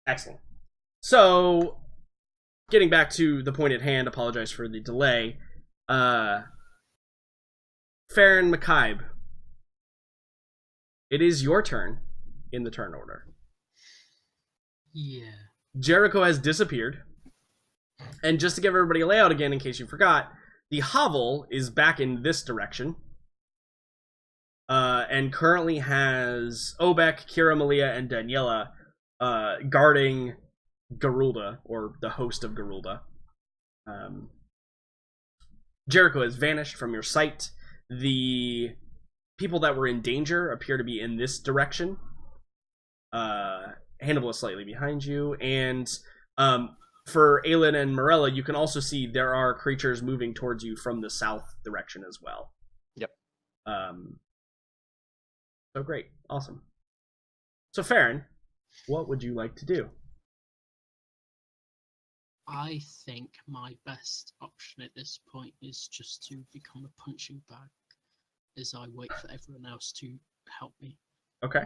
Excellent. So, getting back to the point at hand, apologize for the delay. Farron McKibe, it is your turn in the turn order. Yeah. Jericho has disappeared. And just to give everybody a layout again, in case you forgot, the hovel is back in this direction. And currently has Obek, Kira, Malia, and Daniela guarding Garulda, or the host of Garulda. Jericho has vanished from your sight. The people that were in danger appear to be in this direction. Hannibal is slightly behind you, and for Aelin and Morella, you can also see there are creatures moving towards you from the south direction as well. Yep. So great. Awesome. So Farron, what would you like to do? I think my best option at this point is just to become a punching bag as I wait for everyone else to help me. Okay.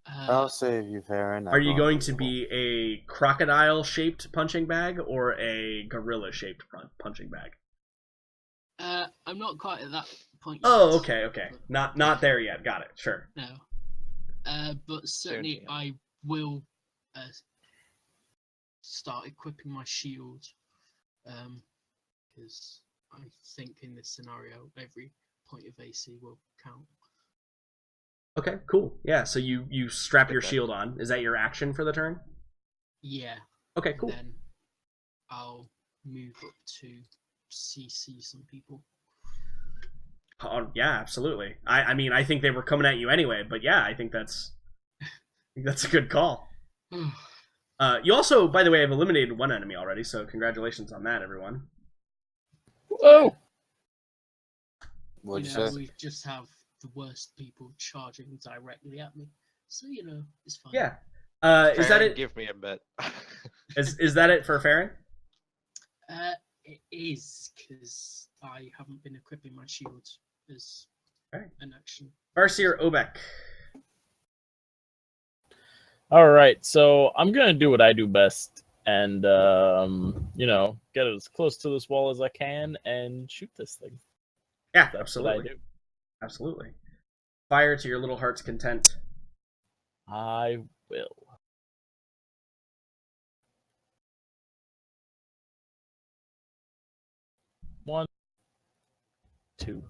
I'll save you, Farron. Are you going to be a crocodile-shaped punching bag or a gorilla-shaped punching bag? I'm not quite at that point yet. Oh, okay. Not there yet. Got it. Sure. No. But certainly Soon, yeah. I will start equipping my shield. Because I think in this scenario, every point of AC will count. Okay, cool. Yeah, so you strap your Okay. shield on. Is that your action for the turn? Yeah. Okay, cool. Then I'll move up to CC some people. Oh, yeah, absolutely. I mean, I think they were coming at you anyway, but yeah, I think that's a good call. You also, by the way, have eliminated one enemy already, so congratulations on that, everyone. Whoa! What'd you say? We just have the worst people charging directly at me. So, it's fine. Yeah. Is that Farron, it? Give me a bet. Is that it for Farron? It is, because I haven't been equipping my shield as an action. Farseer Obek. All right, so I'm gonna do what I do best, and get as close to this wall as I can and shoot this thing. Yeah, That's what I absolutely. do. Absolutely. Fire to your little heart's content. I will. One, two.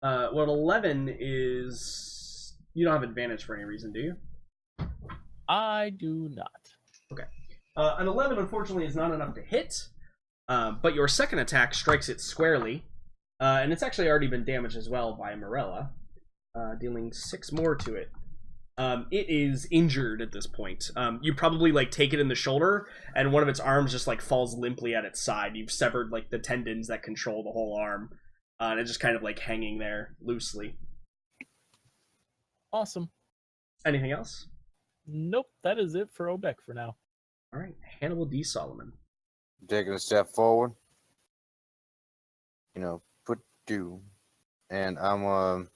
Well, 11 is... You don't have advantage for any reason, do you? I do not. Okay. An 11, unfortunately, is not enough to hit, but your second attack strikes it squarely, and it's actually already been damaged as well by Morella, dealing 6 more to it. It is injured at this point. You probably take it in the shoulder, and one of its arms just falls limply at its side. You've severed the tendons that control the whole arm, and it's just kind of hanging there loosely. Awesome. Anything else? Nope, that is it for Obek for now. All right, Hannibal D. Solomon. Taking a step forward. Put do. And I'm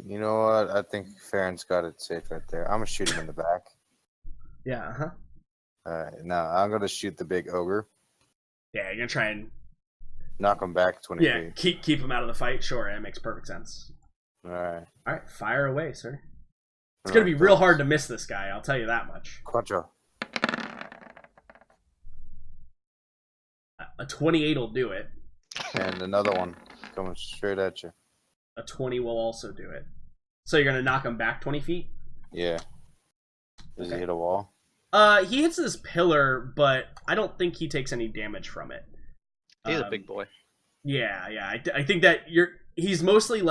you know what? I think Farron's got it safe right there. I'm gonna shoot him in the back. Yeah, uh-huh. Alright, now I'm gonna shoot the big ogre. Yeah, you're gonna try and Knock him back 20 feet. keep him out of the fight. Sure, that makes perfect sense. Alright. All right, fire away, sir. It's gonna be real hard to miss this guy. I'll tell you that much. Quattro. A 28 will do it. And another one coming straight at you. A 20 will also do it. So you're gonna knock him back 20 feet. Yeah. Does Okay. he hit a wall? He hits this pillar, but I don't think he takes any damage from it. He's a big boy. Yeah. I think that he's mostly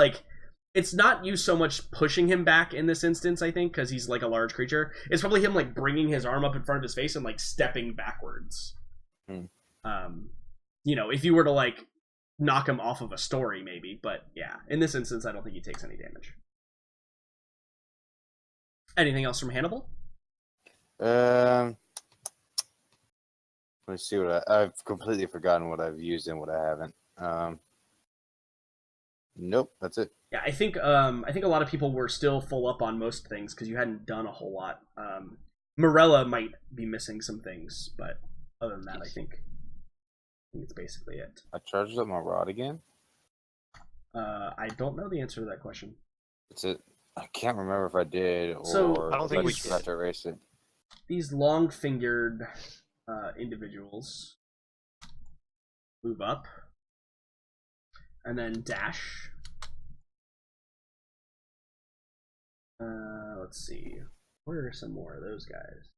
it's not you so much pushing him back in this instance, I think, because he's a large creature. It's probably him bringing his arm up in front of his face and stepping backwards. If you were to knock him off of a story, maybe, but yeah, in this instance, I don't think he takes any damage. Anything else from Hannibal? Let me see what I've completely forgotten what I've used and what I haven't. Nope, that's it. Yeah, I think a lot of people were still full up on most things because you hadn't done a whole lot. Morella might be missing some things, but other than that, I think it's basically it. I charged up my rod again. I don't know the answer to that question. It's it. I can't remember if I did or So, I don't if think I we just forgot did. to erase it. These long-fingered individuals move up and then dash. Let's see. Where are some more of those guys?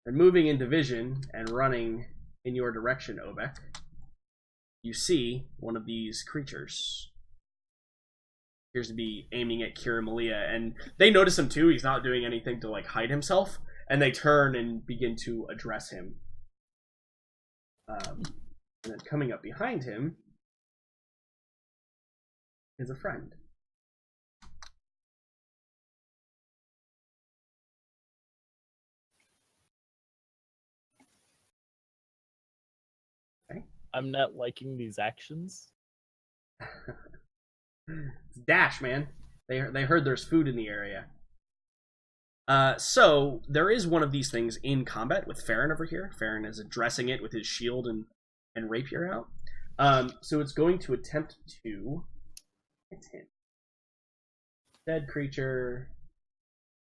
And moving in division and running in your direction, Obek, you see one of these creatures. Appears to be aiming at Kira Malia, and they notice him too. He's not doing anything to like hide himself, and they turn and begin to address him. And then coming up behind him is a friend. I'm not liking these actions. It's Dash, man. They heard there's food in the area. So there is one of these things in combat with Farron over here. Farron is addressing it with his shield and rapier out. So it's going to attempt to hit him. Dead creature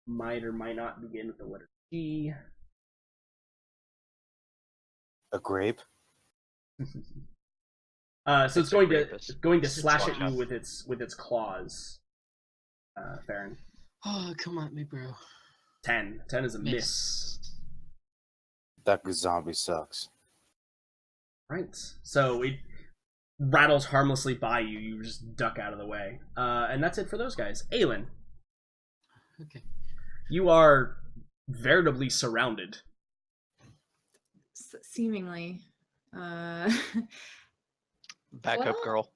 might or might not begin with the letter G. A grape. So it's a going rapist. to It's a slash at twat. you with its claws. Farron. Oh, come at me, bro. 10. 10 is a miss. That zombie sucks. Right. So it rattles harmlessly by you. You just duck out of the way. And that's it for those guys. Aelin, Okay. you are veritably surrounded. Seemingly. Back up, Well- girl.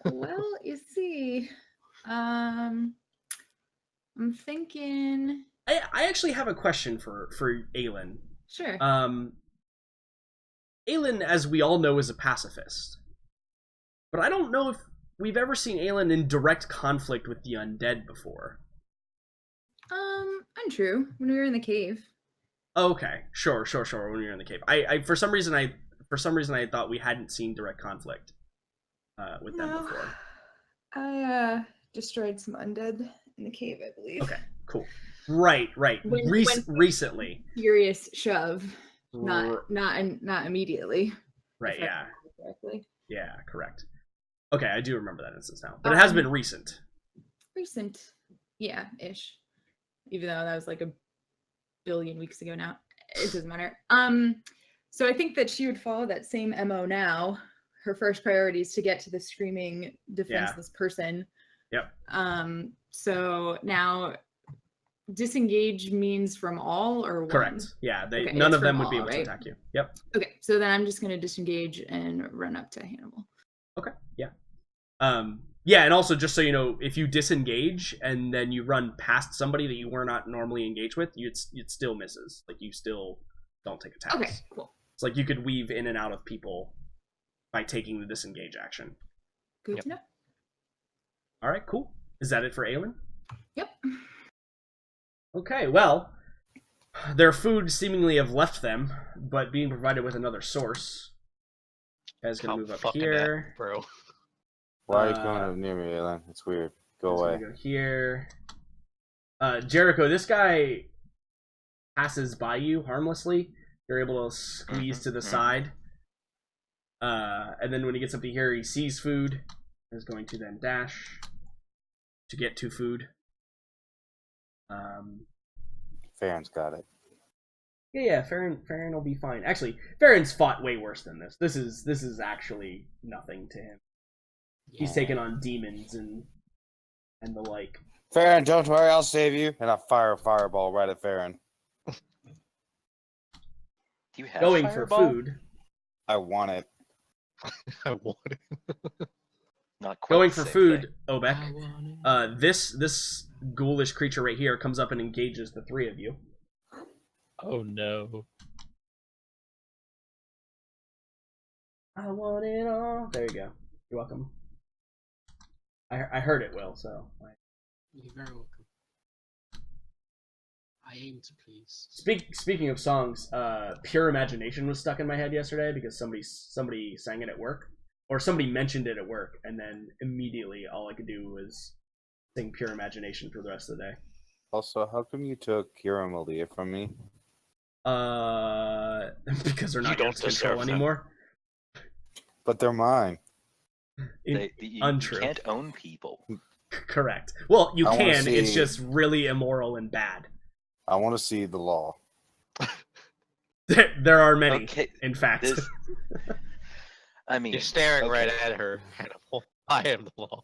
Well, you see, I'm thinking. I actually have a question for Aelin. Sure. Aelin, as we all know, is a pacifist. But I don't know if we've ever seen Aelin in direct conflict with the undead before. Untrue. When we were in the cave. Okay, sure. When you're in the cave, I for some reason I thought we hadn't seen direct conflict with them No. before. I destroyed some undead in the cave, I believe. Okay, cool. Right. When- Recently, Furious shove. R- Not immediately. right? if I Yeah, remember correctly. yeah, correct. Okay, I do remember that instance now, but it has been recent. Recent, yeah, ish. Even though that was like a billion weeks ago now, it doesn't matter. So I think that she would follow that same MO now. Her first priority is to get to the screaming, defenseless person. Yep. So now, disengage means from all or one? Correct. Yeah, Okay, none it's of them from would be all, able to right? attack you. Yep. Okay, so then I'm just going to disengage and run up to Hannibal. Okay. Yeah. Yeah, and also just so you know, if you disengage and then you run past somebody that you were not normally engaged with, it still misses. Like you still don't take attacks. Okay, cool. It's like you could weave in and out of people by taking the disengage action. Good Yep. to know. All right, cool. Is that it for Aelin? Yep. Okay, well, their food seemingly have left them, but being provided with another source. You guys gonna How move up fucking here. at, bro. Why are you Uh, going up near me, Alan? It's weird. Go Just away. gonna go here. Jericho, this guy passes by you harmlessly. You're able to squeeze to the side. And then when he gets up to here, he sees food. Is going to then dash to get to food. Farron's got it. Yeah, Farron will be fine. Actually, Farron's fought way worse than this. This is actually nothing to him. He's taken on demons and the like. Farron, don't worry, I'll save you. And I fire a fireball right at Farron. Do you have Going fireball? for food. I want it. I want it. Not quite Going the for same food, thing. Obek. I want it. This ghoulish creature right here comes up and engages the three of you. Oh no. I want it all. There you go. You're welcome. I heard it, Will, so. You're very welcome. I aim to please. Speaking of songs, Pure Imagination was stuck in my head yesterday because somebody sang it at work. Or somebody mentioned it at work, and then immediately all I could do was sing Pure Imagination for the rest of the day. Also, how come you took Kira and Malia from me? Because they're You not don't yours to deserve control them. anymore. But they're mine. You Untrue. can't own people. Correct. Well, you I wanna can. It's see- just really immoral and bad. I want to see the law. There are many, Okay, in fact. this. I mean, You're staring okay. right at her, Hannibal. I am the law.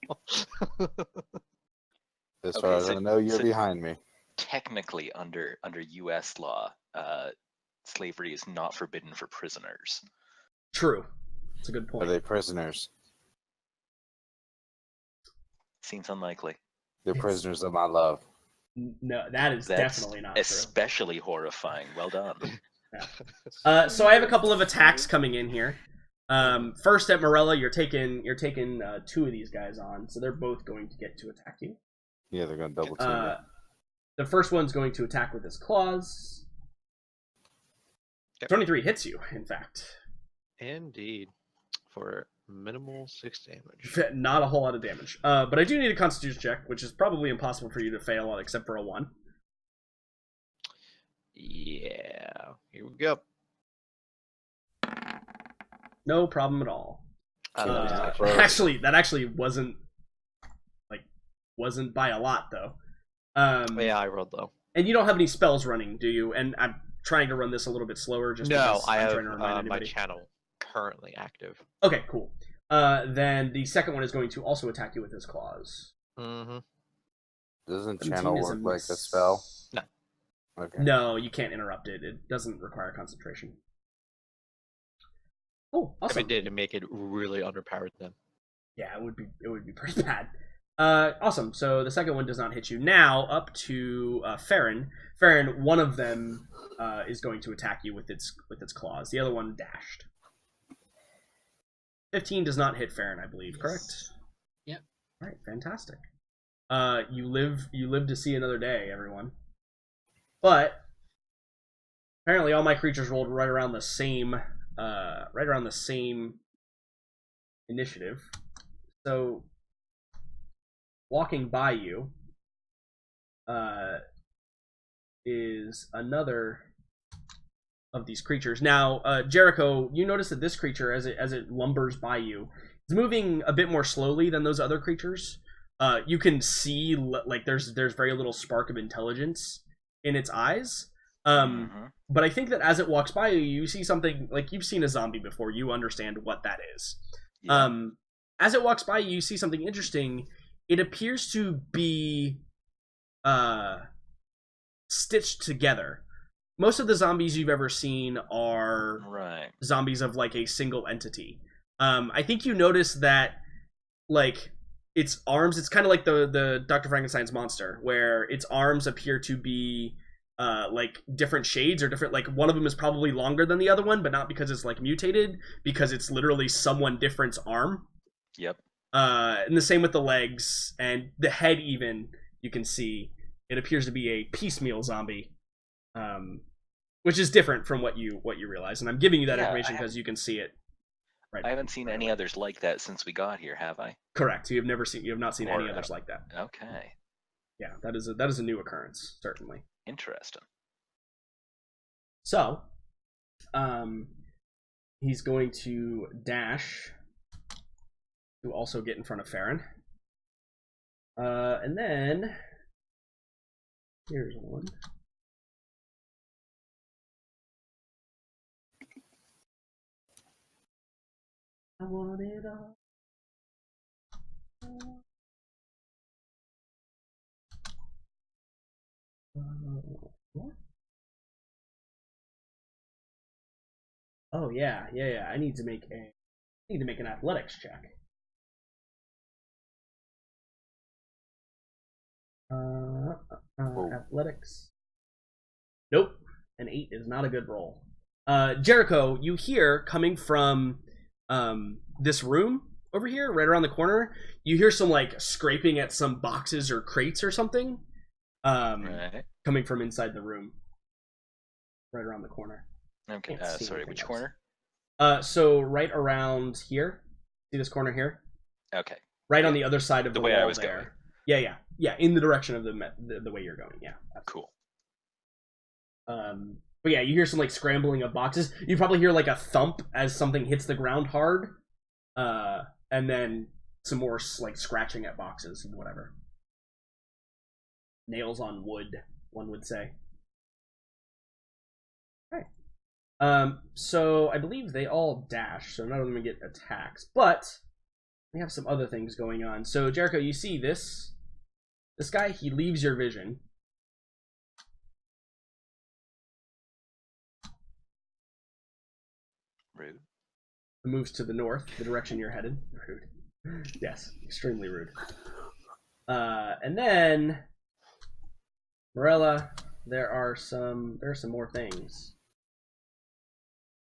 As Okay, far as so- I know, you're so- behind me. Technically, under U.S. law, slavery is not forbidden for prisoners. True. That's a good Are point. they prisoners? Seems unlikely. They're prisoners of my love. No, that is That's definitely not true. especially horrifying. Well done. So I have a couple of attacks coming in here. First at Morella, you're taking two of these guys on, so they're both going to get to attack you. Yeah, they're gonna double team me. The first one's going to attack with his claws. Yep. 23 hits you, in fact. Indeed. For minimal 6 damage. Not a whole lot of damage. But I do need a Constitution check, which is probably impossible for you to fail on except for a 1. Yeah. Here we go. No problem at all. Uh, That actually wasn't by a lot though. yeah, I rolled low. And you don't have any spells running, do you? And I'm trying to run this a little bit slower just No, because I I'm have trying to remind my anybody. channel currently active. Okay, cool. Then the second one is going to also attack you with his claws. Mm-hmm. Doesn't 17 channel is work a like a miss. spell? No. Okay. No, you can't interrupt it. It doesn't require concentration. Oh, If awesome. it did, it'd make it really underpowered then. Yeah, it would be pretty bad. Awesome. So the second one does not hit you. Now up to Farron. Farron, one of them is going to attack you with its claws. The other one dashed. 15 does not hit Farron, I believe. Yes. Correct. Yep. All right. Fantastic. You live to see another day, everyone. But apparently, all my creatures rolled right around the same initiative. So, walking by you is another of these creatures. Now, Jericho, you notice that this creature, as it lumbers by you, is moving a bit more slowly than those other creatures. You can see like there's very little spark of intelligence in its eyes. Mhm. But I think that as it walks by you, you see something like you've seen a zombie before. You understand what that is. Yeah. As it walks by you see something interesting. It appears to be stitched together. Most of the zombies you've ever seen are Right. zombies of like a single entity. I think you notice that like its arms, it's kind of like the Dr. Frankenstein's monster, where its arms appear to be like different shades or different, like one of them is probably longer than the other one, but not because it's like mutated, because it's literally someone different's arm. Yep. And the same with the legs and the head. Even you can see it appears to be a piecemeal zombie, which is different from what you realize. And I'm giving you that Yeah, information because you can see it. Right. I haven't seen any others like that since we got here, have I? Correct. You have not seen any Or, others like that. Okay. Yeah, that is a new occurrence, certainly. Interesting. So, he's going to dash to also get in front of Farron. And then here's one. I want it all. What? Oh yeah. I need to make an athletics check. Athletics. Nope. An 8 is not a good roll. Jericho, you hear coming from this room over here, right around the corner, you hear some like scraping at some boxes or crates or something. Right. Coming from inside the room. Right around the corner. Okay. Can't see Sorry, anything which else. corner? So right around here. See this corner here? Okay. Right on the other side of the way wall I was there. going. Yeah, in the direction of the way you're going. Yeah. Cool. But yeah, you hear some like scrambling of boxes. You probably hear like a thump as something hits the ground hard, and then some more like scratching at boxes and whatever. Nails on wood, one would say. Okay. So I believe they all dash, so none of them get attacks, but we have some other things going on. So Jericho, you see this guy? He leaves your vision. Rude. Moves to the north, the direction you're headed. Rude. Yes, extremely rude. And then Morella, there are some more things.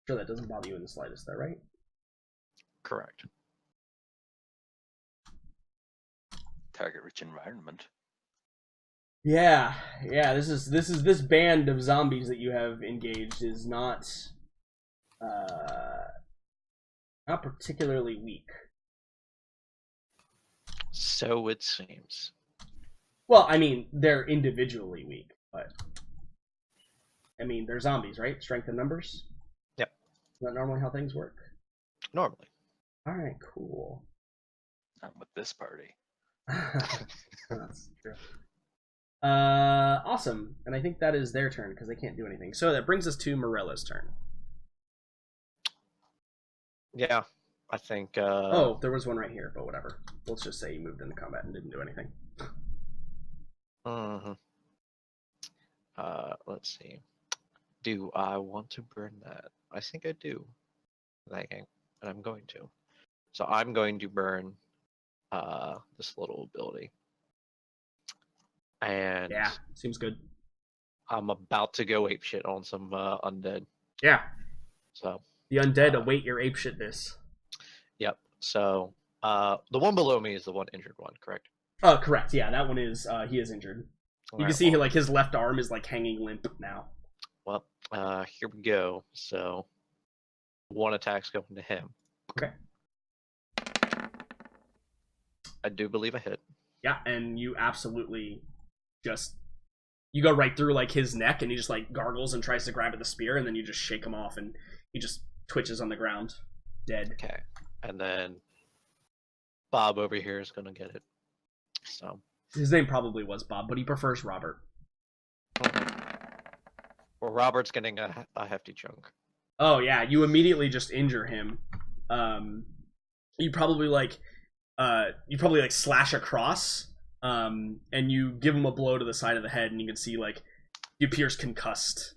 Sure, that doesn't bother you in the slightest, though, right? Correct. Target-rich environment. Yeah. This band of zombies that you have engaged is not particularly weak. So it seems. Well, I mean, they're individually weak, but I mean, they're zombies, right? Strength in numbers? Yep. Is that normally how things work? Normally. Alright, cool. Not with this party. That's true. Awesome. And I think that is their turn, because they can't do anything. So that brings us to Morella's turn. Yeah, I think. Oh, there was one right here, but whatever. Let's just say he moved into combat and didn't do anything. Mm-hmm. Let's see. Do I want to burn that? I think I do. And I'm going to. So I'm going to burn this little ability. And Yeah, seems good. I'm about to go apeshit on some undead. Yeah. So The undead await your apeshitness. yep. So the one below me is the one injured one, correct? Correct. Yeah, that one is he is injured. You can Alright, see well, like his left arm is like hanging limp now. Well, here we go. So one attack's going to him. Okay. I do believe I hit. Yeah, and you absolutely you go right through like his neck, and he just like gargles and tries to grab at the spear, and then you just shake him off, and he just twitches on the ground, dead. Okay. And then Bob over here is gonna get it. So His name probably was Bob, but he prefers Robert. well, Robert's getting a hefty chunk. Oh yeah, you immediately just injure him. You probably like slash across, and you give him a blow to the side of the head, and you can see like he appears concussed.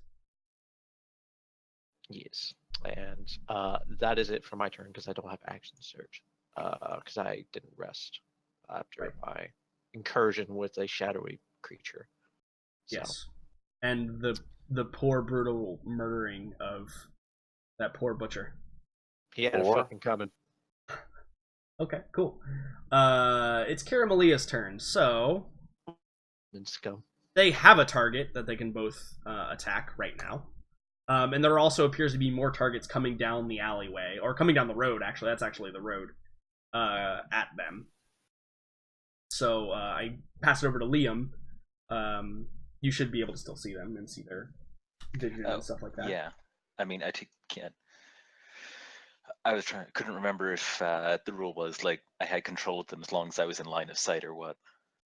Yes. And that is it for my turn because I don't have action surge. Because I didn't rest after my incursion with a shadowy creature. So, Yes, and the poor brutal murdering of that poor butcher. he had it Or- fucking coming. Okay, cool. It's Karamalia's turn. So And scum. they have a target that they can both attack right now. And there also appears to be more targets coming down the alleyway, or coming down the road, actually. That's actually the road, at them. So I pass it over to Liam. You should be able to still see them and see their vision and stuff like that. Yeah. I mean, can't. I couldn't remember if the rule was like I had control of them as long as I was in line of sight or what.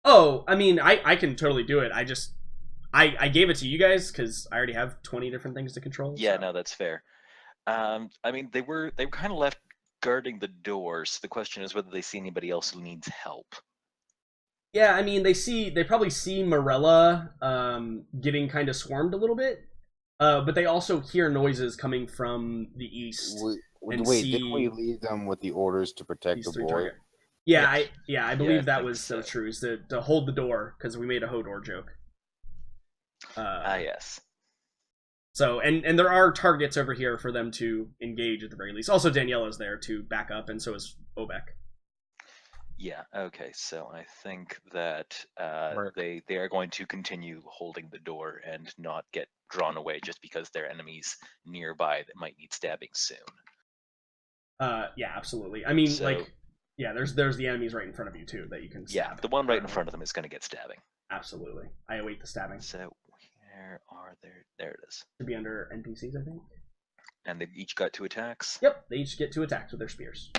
Oh, I mean, I can totally do it. I gave it to you guys because I already have 20 different things to control. Yeah, so. no, that's fair. I mean, they were kind of left guarding the door, so the question is whether they see anybody else who needs help. Yeah, I mean, they probably see Morella getting kind of swarmed a little bit, but they also hear noises coming from the east. And Wait, see didn't we leave them with the orders to protect these the three boy? target. Yeah, Yes. I believe I that think was so. true. Is to hold the door because we made a Hodor joke. Yes. So and there are targets over here for them to engage at the very least. Also, Daniela's there to back up, and so is Obek. Yeah. Okay. So I think that Merc. they are going to continue holding the door and not get drawn away just because there are enemies nearby that might need stabbing soon. Yeah, absolutely. I mean, So- like, yeah, there's the enemies right in front of you too that you can Yeah, stab. the one right in front of them is going to get stabbing. Absolutely. I await the stabbing. So where are there? There it is. Should be under NPCs, I think. And they each got 2 attacks. Yep, they each get 2 attacks with their spears.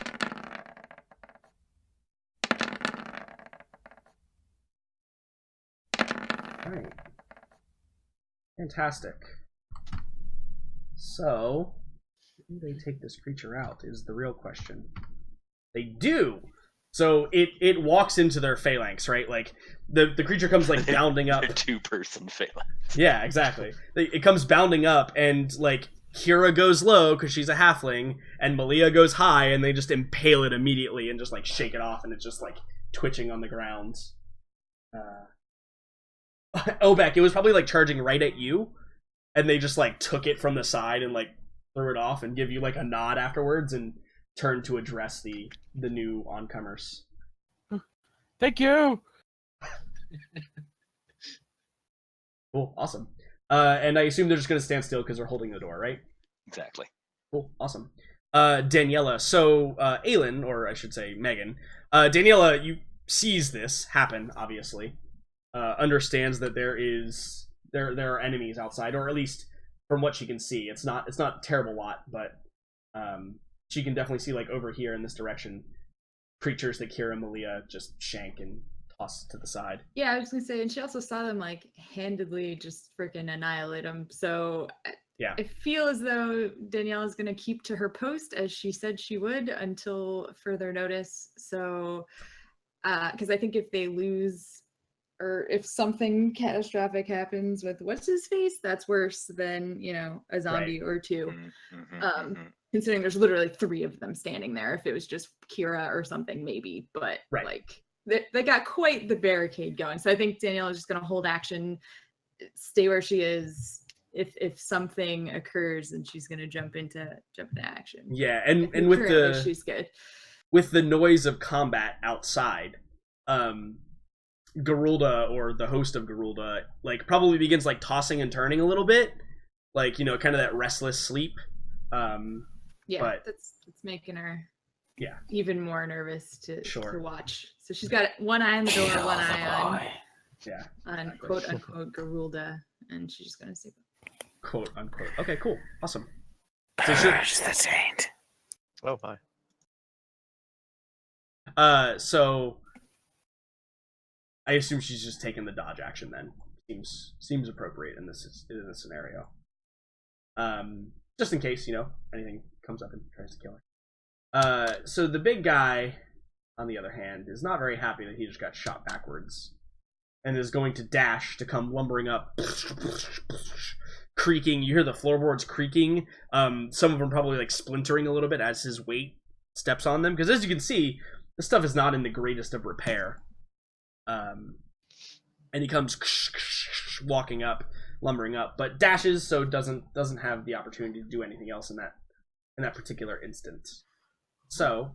Alright. Fantastic. So, do they take this creature out is the real question. They do! So it walks into their phalanx, right? Like, the creature comes, like, bounding up. They're 2-person phalanx. Yeah, exactly. It comes bounding up, and, like, Kira goes low because she's a halfling, and Malia goes high, and they just impale it immediately and just, like, shake it off, and it's just, like, twitching on the ground. Obek, it was probably, like, charging right at you, and they just, like, took it from the side and, like, threw it off and give you, like, a nod afterwards and turned to address the new oncomers. Thank you. Cool, awesome. And I assume they're just going to stand still because they're holding the door, right? Exactly. Cool, awesome. Daniela, so Aelin, or I should say Megan, Daniela, you sees this happen, obviously. Understands that there are enemies outside, or at least from what she can see. It's not a terrible lot, but she can definitely see, like, over here in this direction, creatures that Kira and Malia just shank and toss to the side. Yeah, I was gonna say, and she also saw them like handedly just freaking annihilate them. So Yeah. I feel as though Danielle is gonna keep to her post as she said she would until further notice. So, because I think if they lose, or if something catastrophic happens with what's his face, that's worse than, you know, a zombie or two. Considering there's literally 3 of them standing there. If it was just Kira or something, maybe, but Right. like they got quite the barricade going. So I think Danielle is just going to hold action, stay where she is. If something occurs, and she's going to jump into action. Yeah, and And with currently the she's good. with the noise of combat outside, Garulda, or the host of Garulda, like, probably begins, like, tossing and turning a little bit, like, you know, kind of that restless sleep. Yeah, but- that's making her Yeah. even more nervous to Sure. watch. So she's got one eye on the door, one eye Yeah, on exactly. quote unquote Garulda, and she's just gonna say, quote unquote. Okay, cool, awesome. So Purge the taint. Oh my. So I assume she's just taking the dodge action then. Seems appropriate in this scenario. Just in case, you know, anything comes up and tries to kill her. So the big guy, on the other hand, is not very happy that he just got shot backwards, and is going to dash to come lumbering up, creaking. You hear the floorboards creaking. Some of them probably, like, splintering a little bit as his weight steps on them, because as you can see, this stuff is not in the greatest of repair. And he comes walking up, lumbering up, but dashes, so doesn't have the opportunity to do anything else in that particular instance. So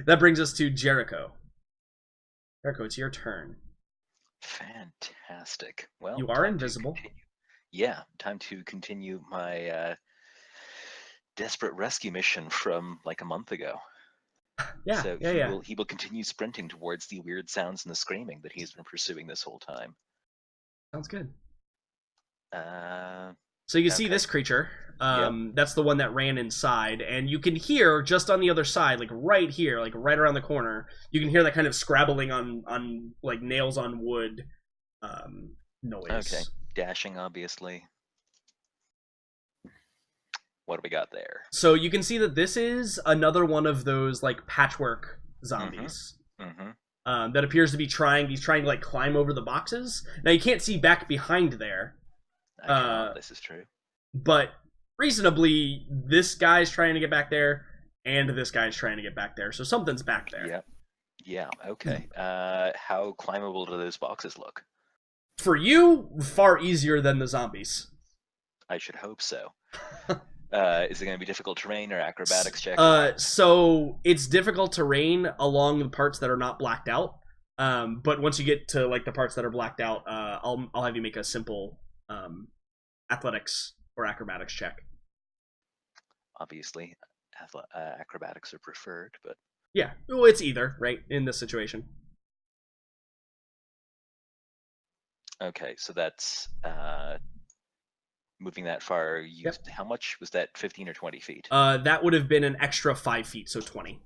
that brings us to Jericho. Jericho, it's your turn. Fantastic. Well, You are time to invisible. continue. Yeah, time to continue my desperate rescue mission from like a month ago. Yeah, So yeah. he will continue sprinting towards the weird sounds and the screaming that he's been pursuing this whole time. Sounds good. Uh, So you see Okay. this creature. That's the one that ran inside, and you can hear just on the other side, like right here, like right around the corner, you can hear that kind of scrabbling on like nails on wood noise. okay, dashing obviously. What do we got there? So you can see that this is another one of those, like, patchwork zombies. Mm-hmm. That appears to be trying to, like, climb over the boxes. Now you can't see back behind there, I cannot, this is true. but reasonably this guy's trying to get back there, and this guy's trying to get back there. So something's back there. Yeah. Yeah. Okay. How climbable do those boxes look? For you, far easier than the zombies. I should hope so. Is it going to be difficult terrain or acrobatics check? So it's difficult terrain along the parts that are not blacked out. But once you get to like the parts that are blacked out, I'll have you make a simple athletics or acrobatics check. Obviously, acrobatics are preferred, but Yeah, well, it's either, right, in this situation. okay. So that's moving that far. How much was that? 15 or 20 feet? That would have been an extra 5 feet, so 20.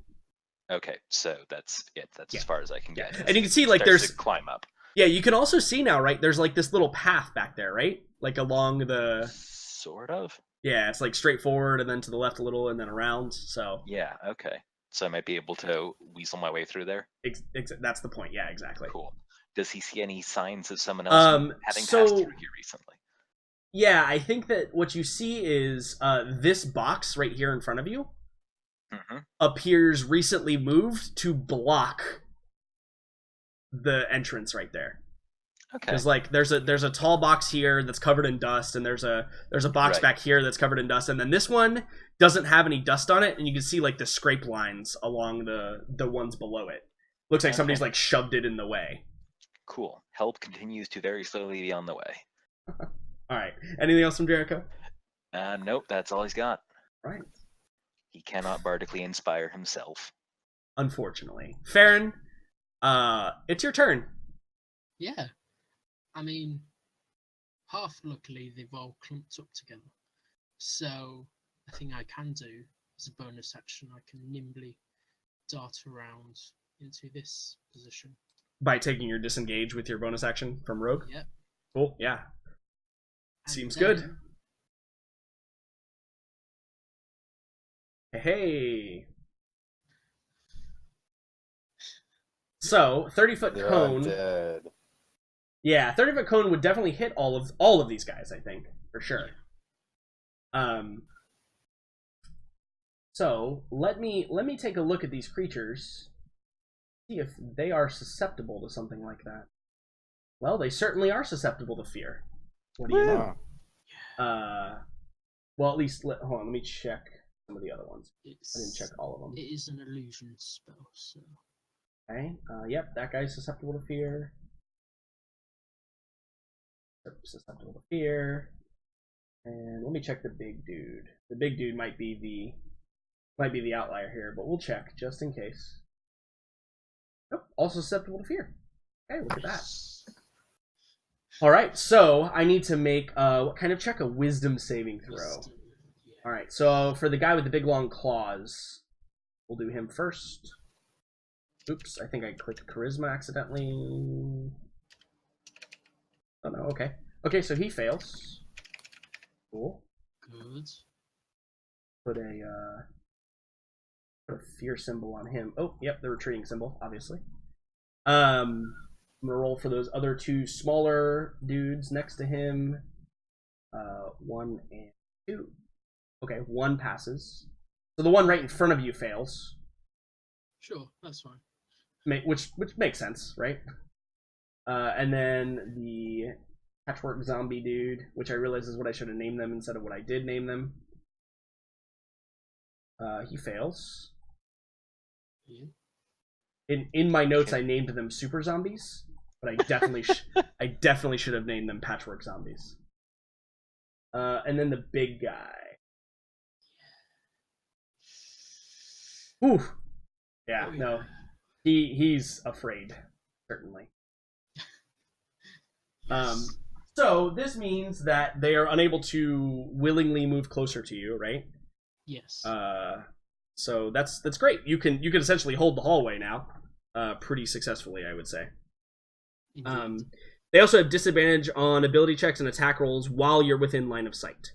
Okay, so that's it. That's as far as I can get. And you can see, like, Starts there's to climb up. Yeah, you can also see now, right? There's like this little path back there, right? Like along the. Sort of. Yeah, it's like straight forward and then to the left a little and then around. So. Yeah. Okay. So I might be able to weasel my way through there. That's the point. Yeah, exactly. Cool. Does he see any signs of someone else having passed through here recently? Yeah, I think that what you see is this box right here in front of you appears recently moved to block the entrance right there. Okay. Because like there's a tall box here that's covered in dust, and there's a box back here that's covered in dust, and then this one doesn't have any dust on it, and you can see like the scrape lines along the ones below it. Looks like somebody's like shoved it in the way. Cool. Help continues to very slowly be on the way. All right. Anything else from Jericho? Nope. That's all he's got. Right. He cannot bardically inspire himself. Unfortunately, Farron, it's your turn. Yeah. I mean, half luckily they've all clumped up together. So the thing I can do as a bonus action, I can nimbly dart around into this position. By taking your disengage with your bonus action from Rogue? Yep. Cool, yeah. And Seems then- good. Hey. So, 30-foot They're cone. dead. Yeah, 30-foot cone would definitely hit all of these guys, I think, for sure. So let me take a look at these creatures, see if they are susceptible to something like that. Well, they certainly are susceptible to fear. What do you know? Well, at least hold on. Let me check some of the other ones. I didn't check all of them. It is an illusion spell, so. Okay. Yep, that guy's susceptible to fear. Susceptible to fear. And let me check the big dude. The big dude might be the outlier here, but we'll check just in case. Nope, also susceptible to fear. Okay, look at that. All right, so I need to make what kind of check? A wisdom saving throw. Wisdom, yeah. All right, so for the guy with the big long claws, we'll do him first. Oops, I think I clicked charisma accidentally. Oh no, okay. Okay, so he fails. Cool. Good. Put a fear symbol on him. Oh, yep, the retreating symbol, obviously. I'm gonna roll for those other two smaller dudes next to him. 1 and 2. Okay, 1 passes. So the one right in front of you fails. Sure, that's fine. Which makes sense, right? And then the patchwork zombie dude, which I realize is what I should have named them instead of what I did name them. He fails. Yeah. In my notes, I named them super zombies, but I definitely should have named them patchwork zombies. And then the big guy. Ooh. Yeah, no. He's afraid, certainly. Yes. So this means that they are unable to willingly move closer to you, right? Yes. So that's great. You can essentially hold the hallway now, pretty successfully, I would say. Indeed. They also have disadvantage on ability checks and attack rolls while you're within line of sight.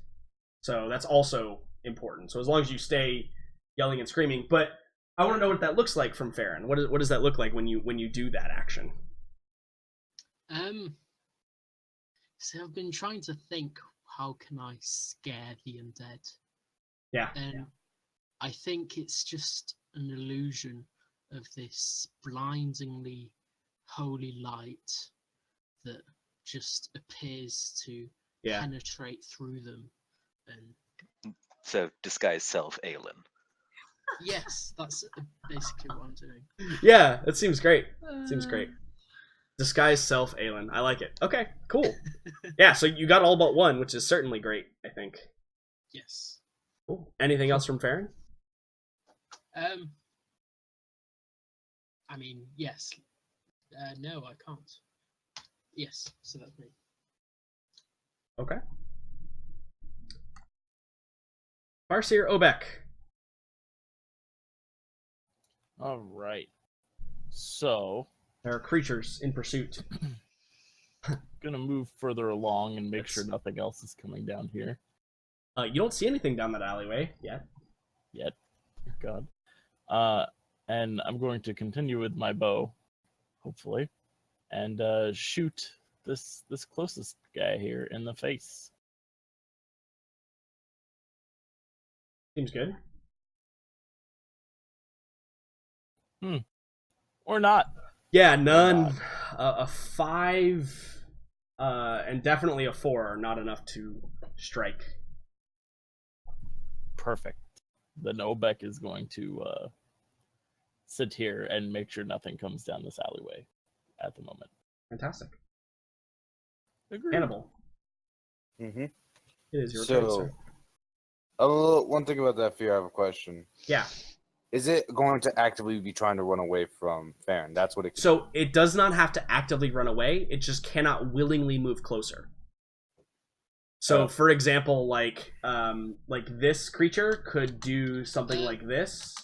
So that's also important. So as long as you stay yelling and screaming, but I want to know what that looks like from Farron. What does that look like when you do that action? So I've been trying to think, how can I scare the undead? Yeah. And I think it's just an illusion of this blindingly holy light that just appears to Yeah. penetrate through them. And So disguise self, Aelin. yes, that's basically what I'm doing. Yeah, that seems great. Seems great. Disguise self, Aelin. I like it. Okay, cool. Yeah, so you got all but one, which is certainly great, I think. Yes. Cool. Anything else from Farron? I mean, yes. No, I can't. Yes, so that's me. Okay. Farseer Obek. All right. So, There are creatures in pursuit. gonna move further along and make sure That's- nothing else is coming down here You don't see anything down that alleyway yet. yet. Thank God. And I'm going to continue with my bow, hopefully, and shoot this closest guy here in the face. Seems good. Or not. Yeah, none. A 5 and definitely a 4 are not enough to strike. Perfect. Then Obek is going to sit here and make sure nothing comes down this alleyway at the moment. Fantastic. Agreed. Hannibal, Mm-hmm. it is your turn, So, sir. one thing about that fear, I have a question. Yeah. Is it going to actively be trying to run away from Farron? That's what it. So it does not have to actively run away. It just cannot willingly move closer. So, Oh. for example, like this creature could do something Uh, like this.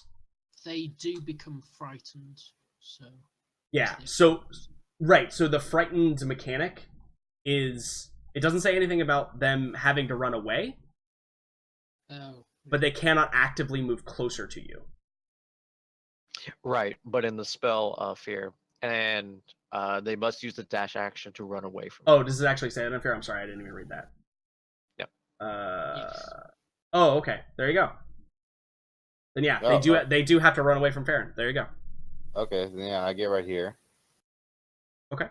They do become frightened, so... Yeah. So, right. So the frightened mechanic is it doesn't say anything about them having to run away, Oh. but they cannot actively move closer to you. Right, but in the spell fear, and they must use the dash action to run away from. Oh, does it actually say that in Fair? I'm sorry, I didn't even read that. Yep. Yes. Oh, okay. There you go. Then yeah, they do have to run away from Farron. There you go. Okay, then yeah, I get right here. Okay.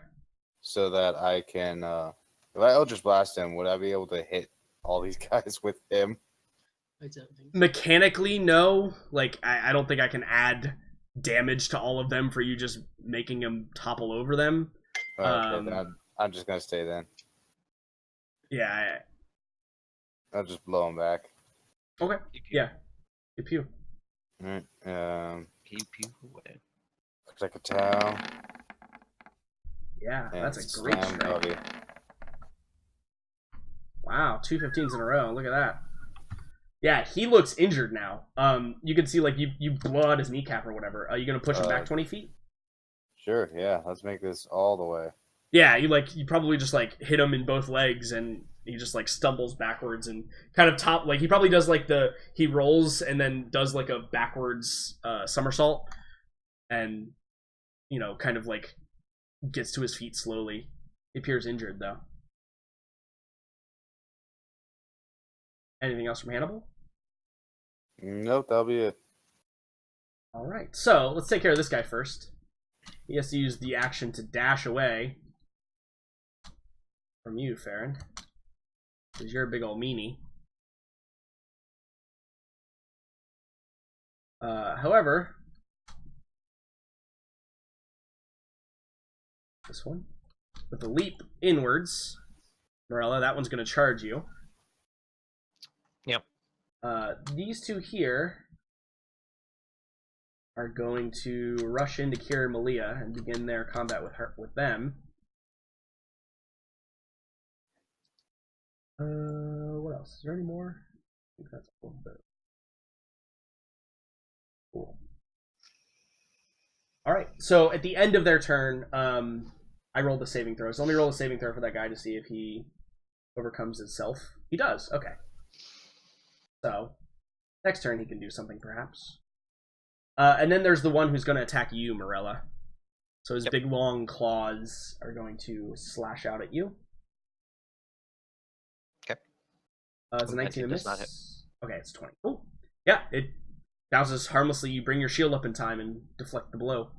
So that I can, if I Eldritch Blast him, would I be able to hit all these guys with him? I don't think. Mechanically, no. Like I don't think I can add damage to all of them for you just making them topple over them. Okay, then I'm just gonna stay then. Yeah. I'll just blow him back. Okay. Yeah. Pew pew. Alright. Pew pew away. Projectile. Yeah, And that's a great slam strike. body. Wow, 2 15s in a row. Look at that. Yeah, he looks injured now. You can see like you blow out his kneecap or whatever. Are you gonna push him back 20 feet? Sure, yeah. Let's make this all the way. Yeah, you probably just like hit him in both legs and he just like stumbles backwards and kind of he probably does like he rolls and then does like a backwards somersault and kind of like gets to his feet slowly. He appears injured though. Anything else from Hannibal? Nope, that'll be it. All right, so let's take care of this guy first. He has to use the action to dash away from you, Farron, because you're a big old meanie. However, this one with the leap inwards, Morella, that one's going to charge you. Yep. These two here are going to rush into Kira Malia and begin their combat with them. What else? Is there any more? I think that's a little bit. Cool. Alright, so at the end of their turn, I rolled a saving throw. So let me roll a saving throw for that guy to see if he overcomes himself. He does, okay. So, next turn he can do something perhaps. And then there's the one who's going to attack you, Morella. So his big long claws are going to slash out at you. Okay. It's a 19 to miss. does not hit. Okay, it's 20. Oh, yeah, it bounces harmlessly. You bring your shield up in time and deflect the blow.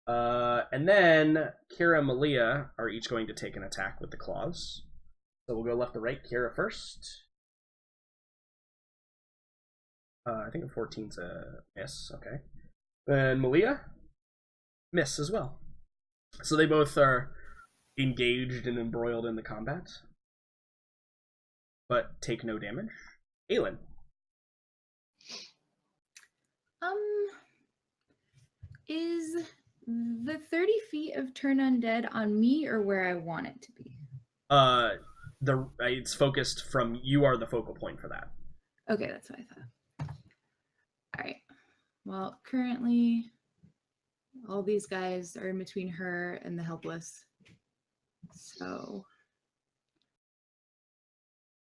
And then Kira and Malia are each going to take an attack with the claws. So we'll go left to right. Kira first. I think a 14's a miss. Okay. Then Malia, miss as well. So they both are engaged and embroiled in the combat, but take no damage. Aelin. Is the 30 feet of turn undead on me or where I want it to be? It's focused from, you are the focal point for that. Okay, that's what I thought. All right. Well, currently, all these guys are in between her and the helpless. So.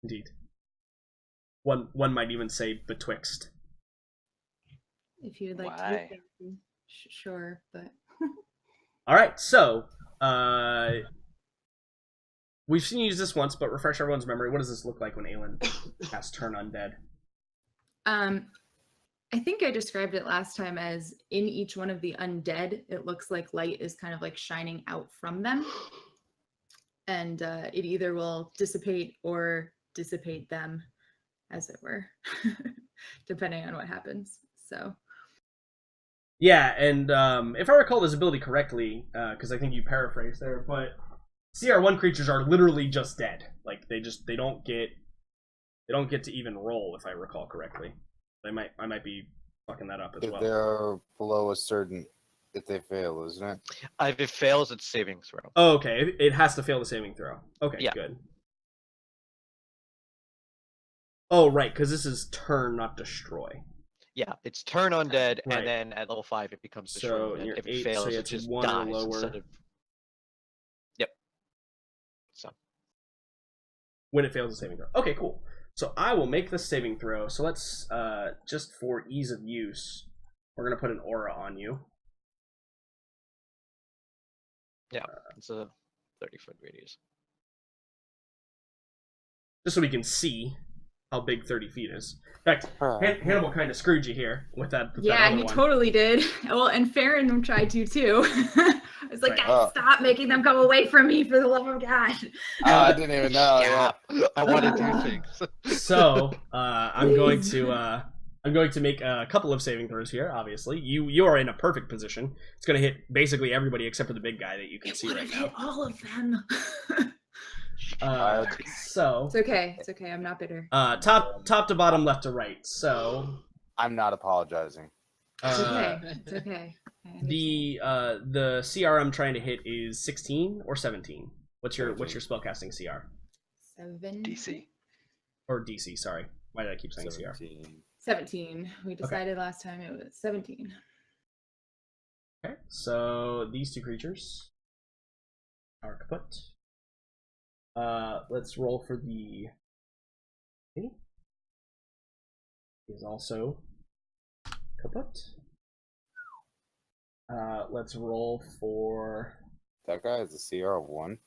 Indeed. One might even say betwixt. If you'd like Why? to. Sure, but. All right, so we've seen you use this once, but refresh everyone's memory. What does this look like when Aelin has turn undead? I think I described it last time as in each one of the undead, it looks like light is kind of like shining out from them. And it either will dissipate or dissipate them, as it were, depending on what happens. So. Yeah, and if I recall this ability correctly, because I think you paraphrased there, but CR1 creatures are literally just dead. Like they don't get to even roll, if I recall correctly. I might be fucking that up as If well. they're below a certain, if they fail, isn't it? If it fails, it's saving throw. Oh, okay. It has to fail the saving throw. Okay, Yeah. good. Oh, right, because this is turn, not destroy. Yeah, it's turn undead, Right. and then at level 5 it becomes destroy. So undead. you're If it 8, fails, so it it's just 1 or dies lower. instead of. Yep. So. When it fails the saving throw. Okay, cool. So I will make the saving throw. So let's, just for ease of use, we're going to put an aura on you. Yeah, it's a 30-foot radius. Just so we can see how big 30 feet is. In fact, Hannibal kind of screwed you here with that. With that Yeah, other he one. totally did. Well, and Farron tried to too. I was like, Right. guys, stop making them come away from me, for the love of God. I didn't even know. Yeah, Yeah. I want to do things. So I'm going Please. to make a couple of saving throws here. Obviously, you are in a perfect position. It's going to hit basically everybody except for the big guy that you can It see would right have hit now. all of them. So It's okay. It's okay. I'm not bitter. top to bottom, left to right. So I'm not apologizing. It's okay. It's okay. I understand. the CR I'm trying to hit is 16 or 17. What's your spellcasting CR 7. DC. or DC? Sorry, why did I keep saying CR? 17. We decided last time it was 17. Okay, so these two creatures are kaput. Let's roll for the. He is also kaput. Let's roll for. That guy has a CR of 1.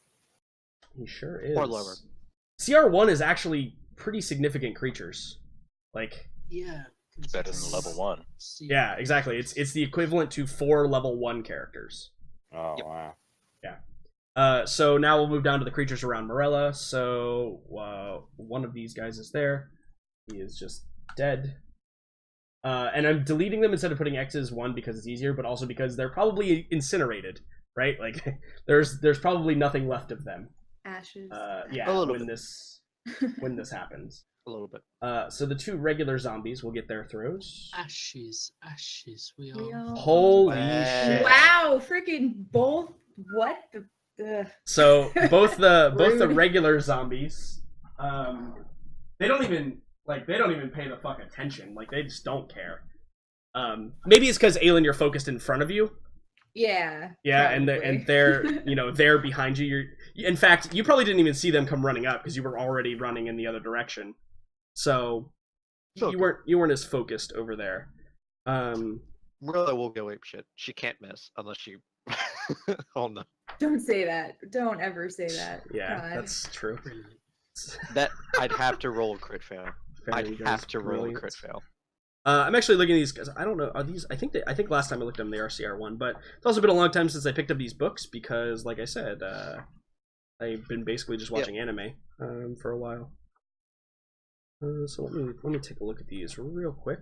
He sure is. Or lower. CR1 is actually pretty significant creatures. Like, Yeah. 'cause Better it's than level 1. C- yeah, exactly. It's the equivalent to 4 level 1 characters. Oh, Yep. wow. So now we'll move down to the creatures around Morella. So one of these guys is there. He is just dead. And I'm deleting them instead of putting X's, one, because it's easier, but also because they're probably incinerated, right? Like, there's probably nothing left of them. Ashes. Yeah, A little when bit. when this happens. A little bit. So the two regular zombies will get their throws. Ashes. We We are. all- Holy Wow. shit! Wow, freaking both. What the? So both the Rude. regular zombies, they don't even pay the fuck attention. Like, they just don't care. Maybe it's because Aelin, you're focused in front of you. Yeah. Yeah, and probably. they're they're behind you. In fact, you probably didn't even see them come running up because you were already running in the other direction. So Okay. you weren't as focused over there. Marilla will go ape shit. She can't miss unless she. Oh no. Don't say that. Don't ever say that. Yeah, God. that's true. Brilliant. That I'd have to roll a crit fail. Fairy I'd goes have to roll a brilliant. crit fail. I'm actually looking at these because I don't know. Are these? I think last time I looked at them, they are CR1, but it's also been a long time since I picked up these books because, like I said, I've been basically just watching anime for a while. So let me take a look at these real quick,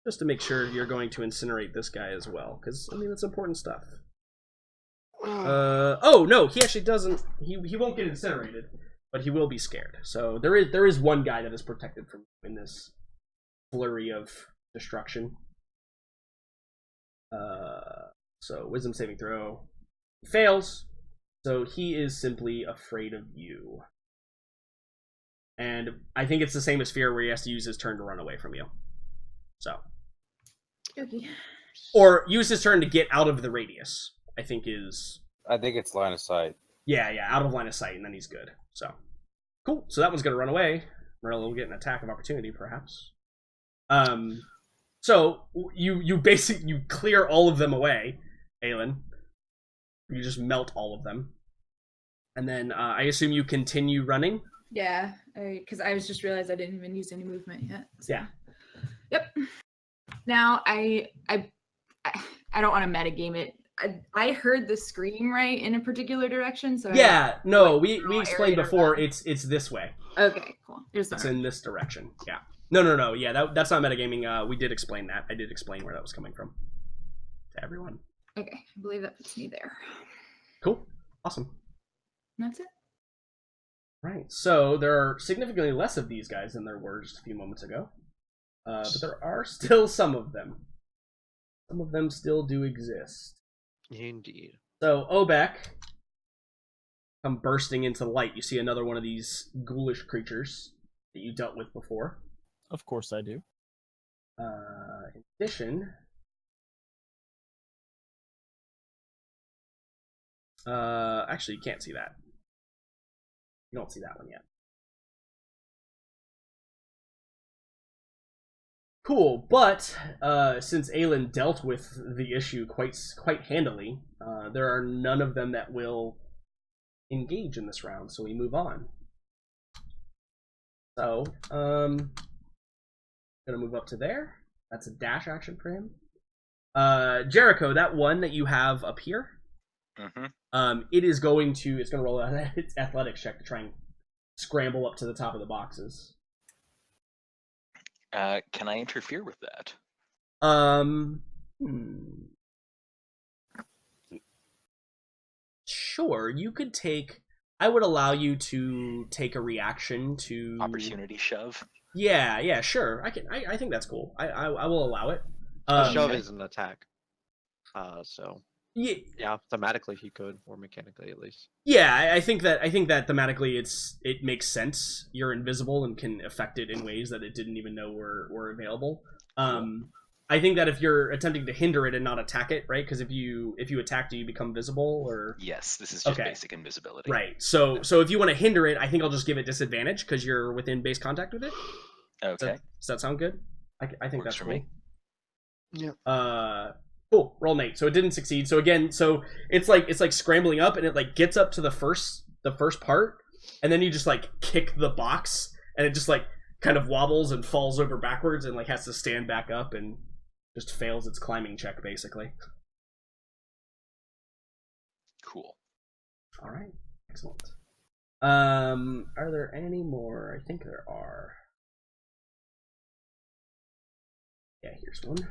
just to make sure you're going to incinerate this guy as well, because I mean it's important stuff. Oh no, he actually doesn't. He won't get incinerated, but he will be scared. So there is one guy that is protected from in this flurry of destruction. So wisdom saving throw fails. So he is simply afraid of you. And I think it's the same as fear, where he has to use his turn to run away from you. So. Okay. Or use his turn to get out of the radius, I think it's line of sight. Yeah, out of line of sight, and then he's good. So. Cool. So that one's going to run away. Morella will get an attack of opportunity, perhaps. So you basically you clear all of them away, Aelin. You just melt all of them. And then I assume you continue running? Yeah, because I was just realized I didn't even use any movement yet. So. Yeah. Yep. Now I don't want to metagame it. I heard the scream right in a particular direction, so yeah. No, we explained before. It's this way. Okay, cool. It's in this direction. Yeah. No. Yeah, that's not metagaming. We did explain that. I did explain where that was coming from to everyone. Okay, I believe that puts me there. Cool. Awesome. And that's it. Right. So there are significantly less of these guys than there were just a few moments ago. But there are still some of them. Some of them still do exist. Indeed. So Obek come bursting into light. You see another one of these ghoulish creatures that you dealt with before. Of course I do. In addition, actually, you can't see that. You don't see that one yet. Cool, but since Aelin dealt with the issue quite handily, there are none of them that will engage in this round, so we move on. So, gonna move up to there. That's a dash action for him. Jericho, that one that you have up here, it's gonna roll its athletics check to try and scramble up to the top of the boxes. Can I interfere with that? Sure, you could take. I would allow you to take a reaction to opportunity shove. Yeah, sure. I think that's cool. I will allow it. A shove is an attack. So yeah, thematically he could, or mechanically at least. Yeah, I think that thematically it makes sense. You're invisible and can affect it in ways that it didn't even know were available. I think that if you're attempting to hinder it and not attack it, right? Because if you attack, do you become visible or? Yes, this is just basic invisibility. Right. So if you want to hinder it, I think I'll just give it disadvantage because you're within base contact with it. Okay. Does that sound good? I think that's for cool. me. Yeah. Cool. Roll Nate. So it didn't succeed. So again, it's like scrambling up, and it like gets up to the first part, and then you just like kick the box, and it just like kind of wobbles and falls over backwards, and like has to stand back up and just fails its climbing check basically. Cool. All right. Excellent. Are there any more? I think there are. Yeah, here's one.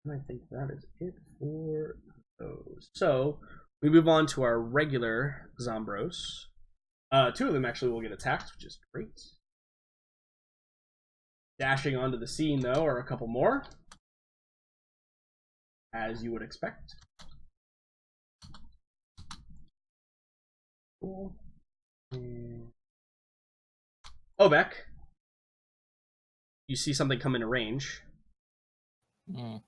I think that is it for those. So we move on to our regular Zombros. Two of them actually will get attacked, which is great. Dashing onto the scene, though, are a couple more, as you would expect. Cool. Obek, you see something come into range. Cool.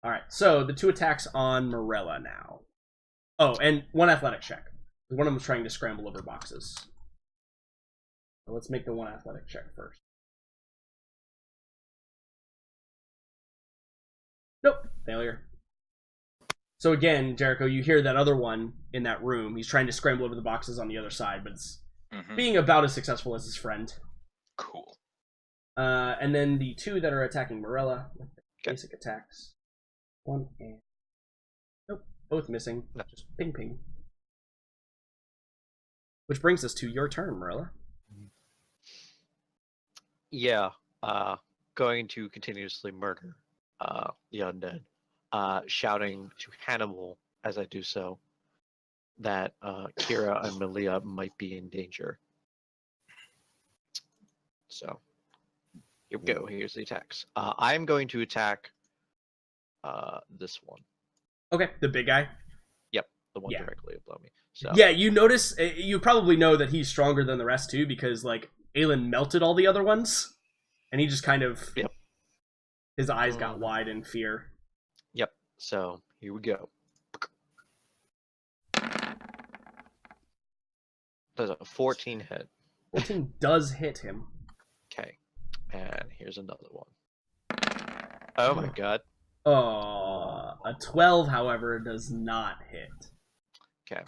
All right, so the two attacks on Morella now. Oh, and one athletic check. One of them was trying to scramble over boxes. Let's make the one athletic check first. Nope, failure. So again, Jericho, you hear that other one in that room. He's trying to scramble over the boxes on the other side, but it's being about as successful as his friend. Cool. And then the two that are attacking Morella with basic attacks. One and nope, both missing. No. Just ping ping. Which brings us to your turn, Morella. Yeah, going to continuously murder the undead, shouting to Hannibal as I do so that Kira and Malia might be in danger. So here we go. Here's the attacks. I'm going to attack this one. Okay, the big guy. Yep, the one Yeah. directly above me. So Yeah, you notice, you probably know that he's stronger than the rest too, because like Aelin melted all the other ones, and he just kind of, Yep. His eyes got wide in fear. Yep. So here we go. Does a 14 hit? 14 does hit him. Okay. And here's another one. Oh my god. A 12, however, does not hit. Okay.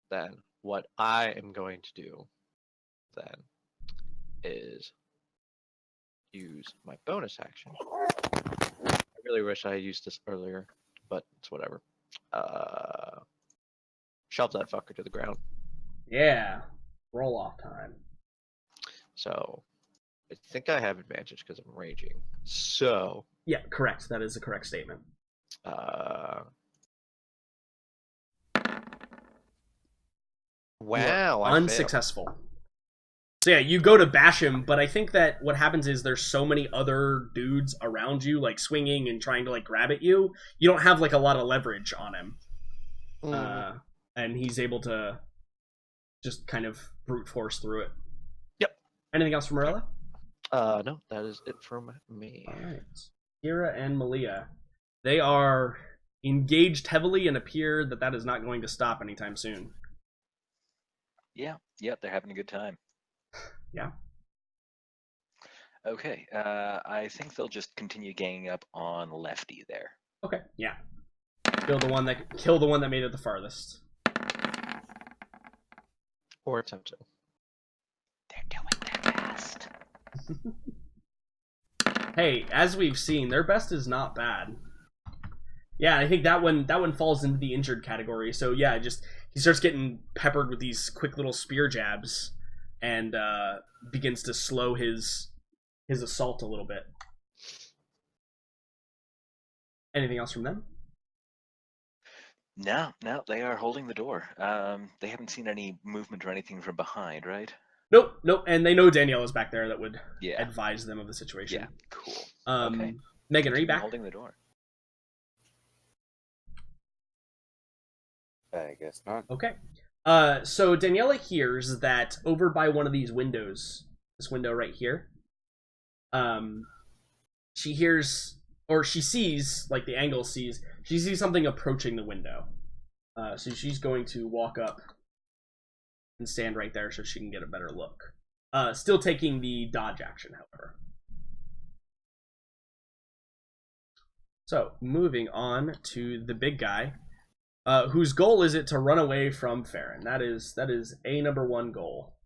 Then what I am going to do then is use my bonus action. I really wish I used this earlier, but it's whatever. Shove that fucker to the ground. Yeah. Roll off time. So I think I have advantage because I'm raging. So Yeah, correct. That is a correct statement. Wow, I failed. Unsuccessful. So yeah, you go to bash him, but I think that what happens is there's so many other dudes around you, like swinging and trying to like grab at you. You don't have like a lot of leverage on him, and he's able to just kind of brute force through it. Yep. Anything else from Morella? No, that is it from me. All right. Kira and Malia, they are engaged heavily and appear that is not going to stop anytime soon. Yeah, they're having a good time. Yeah. Okay, I think they'll just continue ganging up on Lefty there. Okay. Yeah. Kill the one that made it the farthest. Or attempt to. They're doing their best. Hey, as we've seen, their best is not bad. Yeah, I think that one falls into the injured category. So yeah, just he starts getting peppered with these quick little spear jabs, and begins to slow his assault a little bit. Anything else from them? No, they are holding the door. They haven't seen any movement or anything from behind, right? Nope. And they know Danielle is back there that would Yeah. advise them of the situation. Yeah, cool. Megan, Okay. are you Continue back? holding the door. I guess not. Okay. So Daniela hears that over by one of these windows, this window right here, she hears, or she sees, like the angle sees, she sees something approaching the window. So she's going to walk up and stand right there so she can get a better look. Still taking the dodge action, however. So, moving on to the big guy, whose goal is it to run away from Farron. That is a number one goal.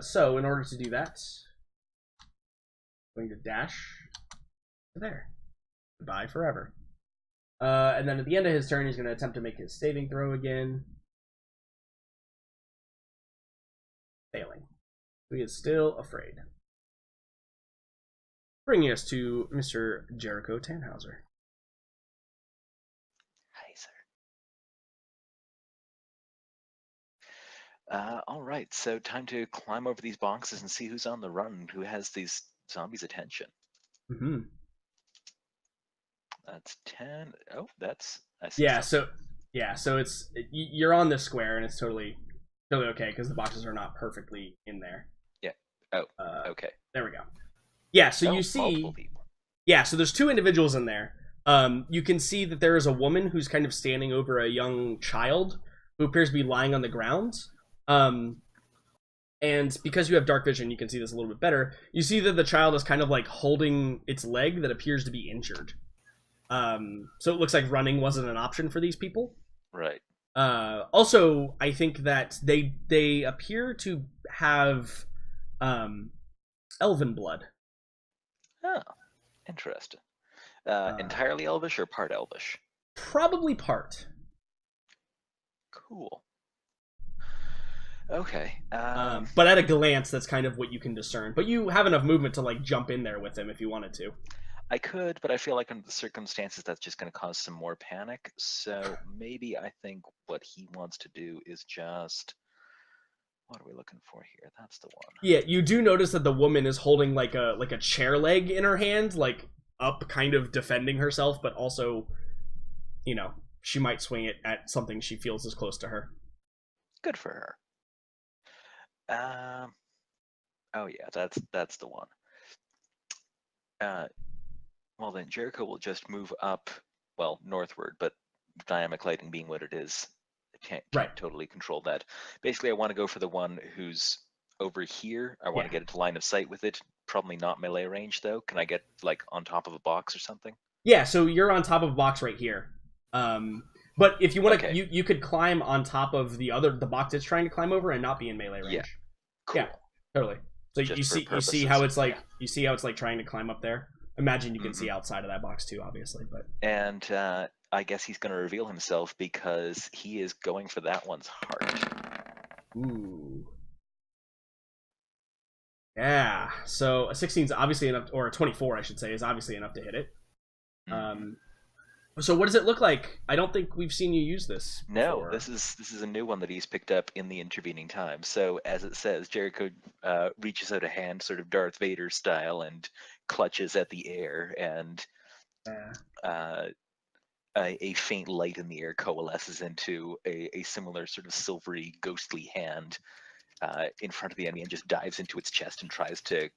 So, in order to do that, I'm going to dash to there. Goodbye forever. And then at the end of his turn, he's going to attempt to make his saving throw again. Failing. He is still afraid. Bringing us to Mr. Jericho Tannhauser. Hi, sir. All right, so time to climb over these boxes and see who's on the run, who has these zombies' attention. Mm-hmm. That's 10. Oh, that's a Yeah, success. so it's you're on this square and it's totally okay because the boxes are not perfectly in there. Yeah. Oh, Okay. okay. There we go. Yeah, so Oh, you see, multiple people. yeah, so there's two individuals in there. You can see that there is a woman who's kind of standing over a young child who appears to be lying on the ground. And because you have dark vision, you can see this a little bit better. You see that the child is kind of like holding its leg that appears to be injured. So it looks like running wasn't an option for these people. Right. Also, I think that they appear to have elven blood. Oh, interesting. Entirely elvish or part elvish? Probably part. Cool. Okay. But at a glance, that's kind of what you can discern. But you have enough movement to like jump in there with him if you wanted to. I could, but I feel like under the circumstances, that's just going to cause some more panic. So maybe I think what he wants to do is just... What are we looking for here? That's the one. Yeah, you do notice that the woman is holding like a chair leg in her hand, like up, kind of defending herself, but also, you know, she might swing it at something she feels is close to her. Good for her. Oh yeah, that's the one. Well then, Jericho will just move up, well, northward, but dynamic lighting being what it is, can't totally control that. Basically, I want to go for the one who's over here. I want to get into line of sight with it. Probably not melee range though. Can I get like on top of a box or something? Yeah, so you're on top of a box right here. But if you want to, Okay. you could climb on top of the box it's trying to climb over and not be in melee range. Yeah. Cool. Yeah, totally. So Just you for see purposes, how it's like yeah. you see how it's like trying to climb up there. Imagine you can Mhm. see outside of that box too, obviously. But And I guess he's going to reveal himself because he is going for that one's heart. ooh, yeah. So a 16 is obviously enough, or a 24, I should say, is obviously enough to hit it. So what does it look like? I don't think we've seen you use this. No, before. this is a new one that he's picked up in the intervening time. So as it says, Jericho reaches out a hand, sort of Darth Vader style, and clutches at the air, and Yeah. a faint light in the air coalesces into a similar sort of silvery, ghostly hand in front of the enemy, and just dives into its chest and tries to,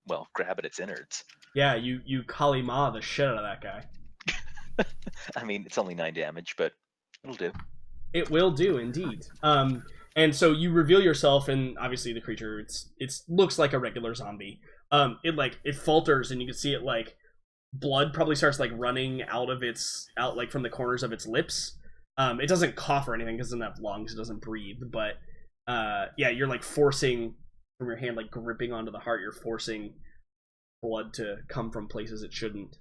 well, grab at its innards. Yeah, you Kali Ma the shit out of that guy. I mean, it's only 9 damage, but it'll do. It will do indeed. And so you reveal yourself, and obviously the creature it looks like a regular zombie. It falters, and you can see it like blood probably starts like running out like from the corners of its lips. It doesn't cough or anything because it doesn't have lungs, it doesn't breathe. But yeah, you're like forcing from your hand, like gripping onto the heart. You're forcing blood to come from places it shouldn't.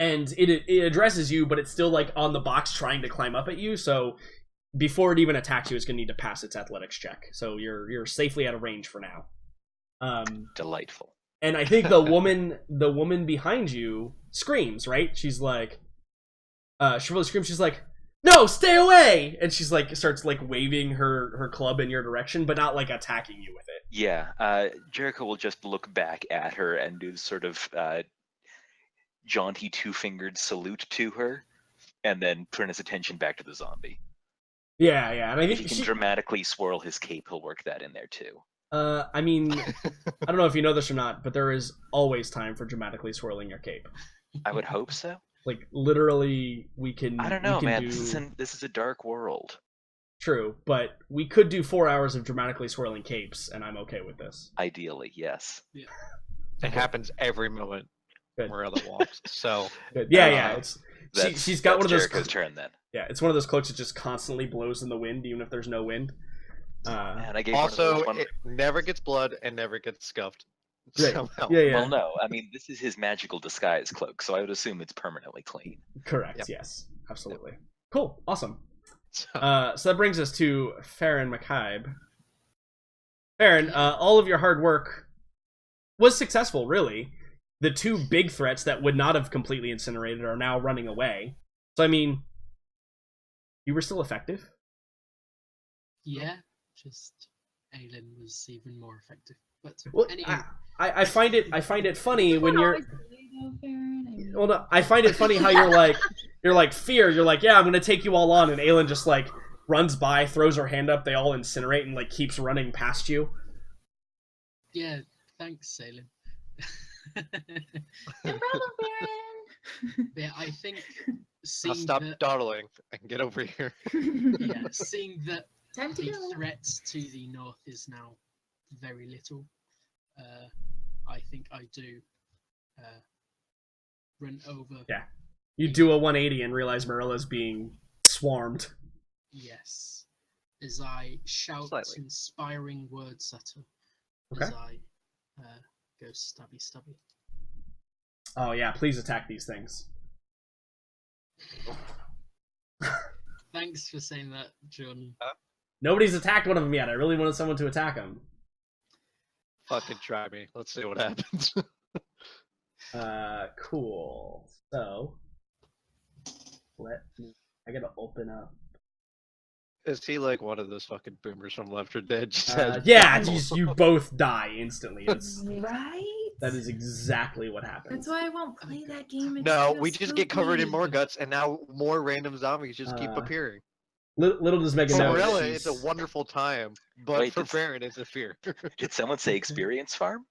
And it addresses you, but it's still like on the box trying to climb up at you. So before it even attacks you, it's gonna need to pass its athletics check. So you're safely out of range for now. Delightful. And I think the woman behind you screams, right? She's like, she really screams. She's like, "No, stay away!" And she's like, starts like waving her club in your direction, but not like attacking you with it. Yeah, Jericho will just look back at her and do the sort of jaunty two-fingered salute to her, and then turn his attention back to the zombie. Yeah, and I If think he can dramatically swirl his cape, he'll work that in there too. I mean, I don't know if you know this or not, but there is always time for dramatically swirling your cape. I would hope so. Like literally, we can. I don't know, man. Do... This is a dark world. True, but we could do 4 hours of dramatically swirling capes, and I'm okay with this. Ideally, yes. Yeah. It happens every moment Good. Morella walks. So Good. Yeah. She's got one of those. Jericho's turn then. Yeah, it's one of those cloaks that just constantly blows in the wind, even if there's no wind. Man, I gave also, one of those it never gets blood and never gets scuffed. Right. Somehow. Yeah. Well, no. I mean, this is his magical disguise cloak, so I would assume it's permanently clean. Correct. Yep. Yes. Absolutely. Cool. Awesome. So, So that brings us to Farron McCabe. Farron, all of your hard work was successful, really. The two big threats that would not have completely incinerated are now running away. So, I mean, you were still effective. Yeah, just Aelin was even more effective. But Well, anyway, I find it funny when you're. Farron. Well, no, I find it funny how you're like fear. You're like, yeah, I'm gonna take you all on, and Aelin just like runs by, throws her hand up, they all incinerate, and like keeps running past you. yeah, thanks, Aelin. No problem, Farron. Yeah, I think I'll seeing stop that, dawdling and get over here. yeah, seeing that Time to The go. threat to the north is now very little. I think I do run over. Yeah. You do a 180 and realize Marilla's being swarmed. Yes. As I shout Slightly. inspiring words at her. Okay. As I go stabby stabby. Oh yeah, please attack these things. Thanks for saying that, John. Nobody's attacked one of them yet. I really wanted someone to attack them. Fucking try me. Let's see what happens. Cool. So, I gotta open up. Is he like one of those fucking boomers from Left 4 Dead? Yeah, you both die instantly. Right? That is exactly what happens. That's why I won't play that game. It's No, so we just get covered in more stupid. guts, and now more random zombies just keep appearing. Little does Megan For know. Morella, she's- it's a wonderful time, but Wait, for did- Farron, it's a fear. Did someone say experience farm?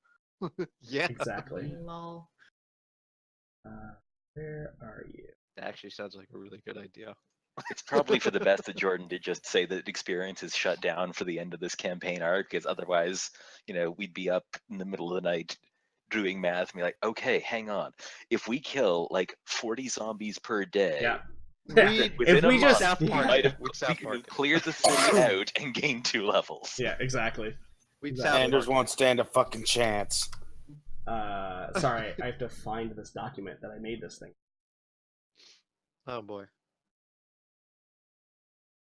Yeah, Exactly. Lol. Where are you? that actually sounds like a really good idea. It's probably for the best that Jordan did just say that experience is shut down for the end of this campaign arc, because otherwise, we'd be up in the middle of the night doing math and be like, okay, hang on. If we kill like 40 zombies per day, Yeah. within If a we just month, we yeah. might have We'd we South could Park. clear the city out and gain 2 levels. Yeah, exactly. We'd Exactly. Sanders won't stand a fucking chance. Sorry, I have to find this document that I made this thing. Oh boy.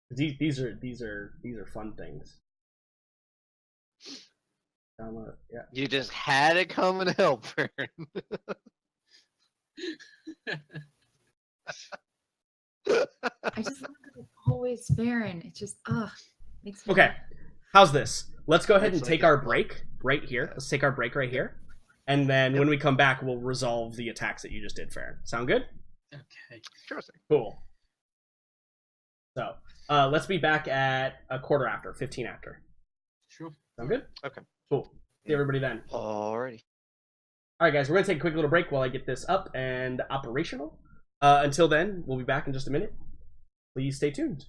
These are fun things. Download. Yeah. You just had to come and help, Farron. I just love that it's always Farron. It's just makes me Okay. How's this? Let's go ahead and Actually, take our break right here. Let's take our break right here. And then when we come back, we'll resolve the attacks that you just did, Farron. Sound good? Okay. Sure thing. Cool. So, let's be back at a quarter after, 15 after. Sure. Sound good? Okay. Cool. See everybody then. Alrighty. Alright, guys, we're going to take a quick little break while I get this up and operational. Until then, we'll be back in just a minute. Please stay tuned.